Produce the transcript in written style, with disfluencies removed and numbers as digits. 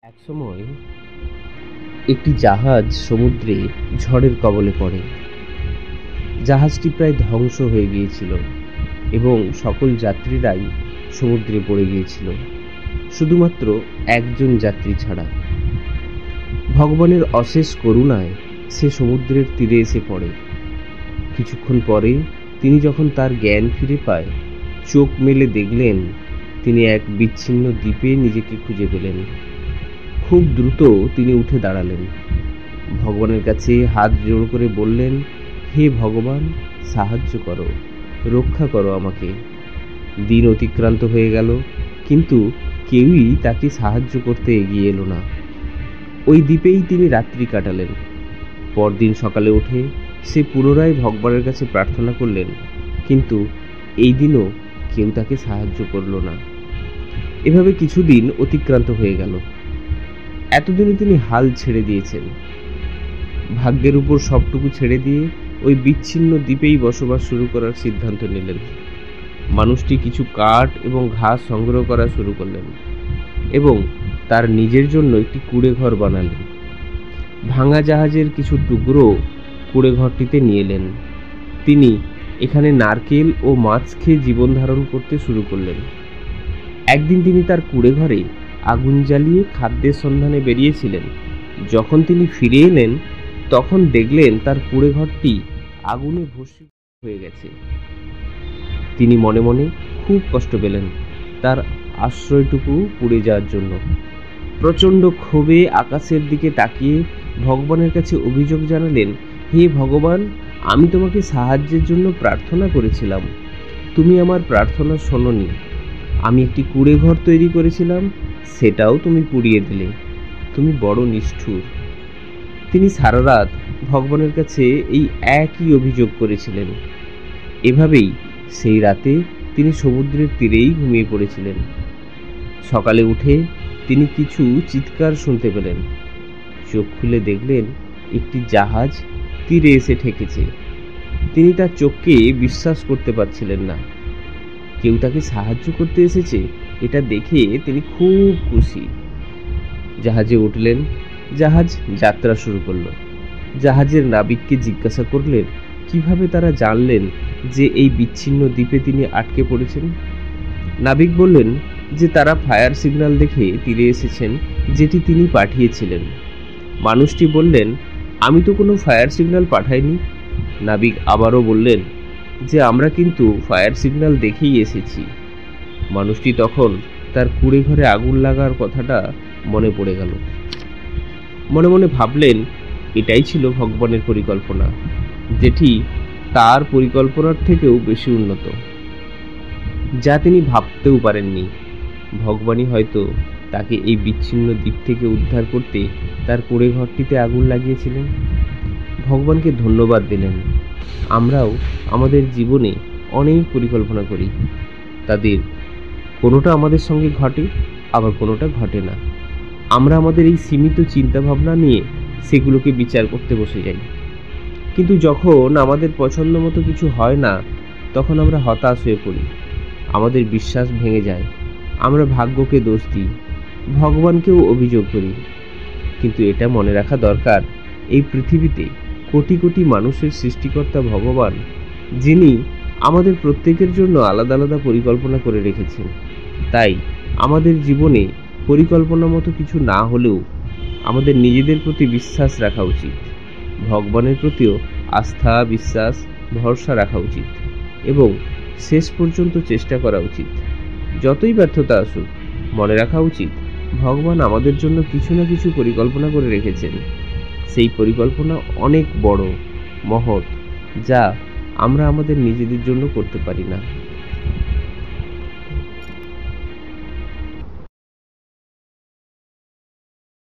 একসময় একটি জাহাজ সমুদ্রে ঝড়ের কবলে পড়ে। জাহাজটি প্রায় ধ্বংস হয়ে গিয়েছিল এবং সকল যাত্রীরাই সমুদ্রে পড়ে গিয়েছিল, শুধুমাত্র একজন যাত্রী ছাড়া। ভগবানের অশেষ করুণায় সে সমুদ্রের তীরে এসে পড়ে। কিছুক্ষণ পরে তিনি যখন তার জ্ঞান ফিরে পায়, চোখ মেলে দেখলেন তিনি এক বিচ্ছিন্ন দ্বীপে নিজেকে খুঁজে পেলেন। খুব দ্রুত তিনি উঠে দাঁড়ালেন, ভগবানের কাছে হাত জোড় করে বললেন, হে ভগবান, সাহায্য করো, রক্ষা করো আমাকে। দিন অতিক্রান্ত হয়ে গেল, কিন্তু কেউই তাকে সাহায্য করতে এগিয়ে এলো না। ওই দ্বীপেই তিনি রাত্রি কাটালেন। পরদিন সকালে উঠে সে পুনরায় ভগবানের কাছে প্রার্থনা করলেন, কিন্তু এই দিনও কেউ তাকে সাহায্য করল না। এভাবে কিছুদিন অতিক্রান্ত হয়ে গেল। এতদিনে তিনি হাল ছেড়ে দিয়েছেন। ভাগ্যের উপর সবটুকু ছেড়ে দিয়ে ওই বিচ্ছিন্ন দ্বীপেই বসবাস শুরু করার সিদ্ধান্ত নিলেন। মানুষটি কিছু কাঠ এবং ঘাস সংগ্রহ করা শুরু করলেন এবং তার নিজের জন্য একটি কুঁড়ে ঘর বানালেন। ভাঙা জাহাজের কিছু টুকরো কুঁড়ে ঘরটিতে নিয়ে এলেন। তিনি এখানে নারকেল ও মাছ খেয়ে জীবন ধারণ করতে শুরু করলেন। একদিন তিনি তার কুঁড়ে ঘরে আগুন জ্বালিয়ে খাদ্যের সন্ধানে বেরিয়েছিলেন। যখন তিনি ফিরে এলেন, তখন দেখলেন তার কুঁড়ে ঘরটি আগুনে ভস্মীভূত হয়ে গেছে। তিনি মনে মনে খুব কষ্ট পেলেন তার আশ্রয়টুকু পুড়ে যাওয়ার জন্য। প্রচণ্ড ক্ষোভে আকাশের দিকে তাকিয়ে ভগবানের কাছে অভিযোগ জানালেন, হে ভগবান, আমি তোমাকে সাহায্যের জন্য প্রার্থনা করেছিলাম, তুমি আমার প্রার্থনা শোনোনি। আমি একটি কুঁড়ে ঘর তৈরি করেছিলাম, সেটাও তুমি পুড়িয়ে দিলে। তুমি বড় নিষ্ঠুর। তিনি সারা রাত ভগবানের কাছে এই একই অভিযোগ করেছিলেন। এভাবেই সেই রাতে তিনি সমুদ্রের তীরেই ঘুমিয়ে পড়েছিলেন। সকালে উঠে তিনি কিছু চিৎকার শুনতে পেলেন। চোখ খুলে দেখলেন একটি জাহাজ তীরে এসে ঠেকেছে। তিনি তার চোখকে বিশ্বাস করতে পারছিলেন না। কেউ তাকে সাহায্য করতে এসেছে, এটা দেখে তিনি খুব খুশি। জাহাজে উঠলেন, জাহাজ যাত্রা শুরু করল। জাহাজের নাবিককে জিজ্ঞাসা করলেন কিভাবে তারা জানলেন যে এই বিচ্ছিন্ন দ্বীপে তিনি আটকে পড়েছেন। নাবিক বললেন যে তারা ফায়ার সিগন্যাল দেখে তীরে এসেছেন, যেটি তিনি পাঠিয়েছিলেন। মানুষটি বললেন, আমি তো কোনো ফায়ার সিগন্যাল পাঠাইনি। নাবিক আবারও বললেন যে আমরা কিন্তু ফায়ার সিগন্যাল দেখেই এসেছি। মানুষটি তখন তার কুঁড়ে ঘরে আগুন লাগার কথাটা মনে পড়ে গেল। মনে মনে ভাবলেন এটাই ছিল ভগবানের পরিকল্পনা, যেটি তার পরিকল্পনার থেকেও বেশি উন্নত, যা তিনি ভাবতেও পারেননি। ভগবানই হয়তো তাকে এই বিচ্ছিন্ন দ্বীপ থেকে উদ্ধার করতে তার কুঁড়ে ঘরটিতে আগুন লাগিয়েছিলেন। ভগবানকে ধন্যবাদ দিলেন। আমরাও আমাদের জীবনে অনেক পরিকল্পনা করি, তাদের কোনোটা আমাদের সঙ্গে ঘটে, আবার কোনোটা ঘটে না। আমরা আমাদের এই সীমিত চিন্তাভাবনা নিয়ে সেগুলোকে বিচার করতে বসে যাই, কিন্তু যখন আমাদের পছন্দ মতো কিছু হয় না, তখন আমরা হতাশ হয়ে পড়ি, আমাদের বিশ্বাস ভেঙে যায়, আমরা ভাগ্যকে দোষ দিই, ভগবানকেও অভিযোগ করি। কিন্তু এটা মনে রাখা দরকার, এই পৃথিবীতে কোটি কোটি মানুষের সৃষ্টিকর্তা ভগবান, যিনি আমাদের প্রত্যেকের জন্য আলাদা আলাদা পরিকল্পনা করে রেখেছেন। তাই আমাদের জীবনে পরিকল্পনা মতো কিছু না হলেও আমাদের নিজেদের প্রতি বিশ্বাস রাখা উচিত, ভগবানের প্রতিও আস্থা, বিশ্বাস, ভরসা রাখা উচিত এবং শেষ পর্যন্ত চেষ্টা করা উচিত। যতই ব্যর্থতা আসুক, মনে রাখা উচিত ভগবান আমাদের জন্য কিছু না কিছু পরিকল্পনা করে রেখেছেন। সেই পরিকল্পনা অনেক বড়, মহৎ, যা আমরা আমাদের নিজেদের জন্য করতে পারি না।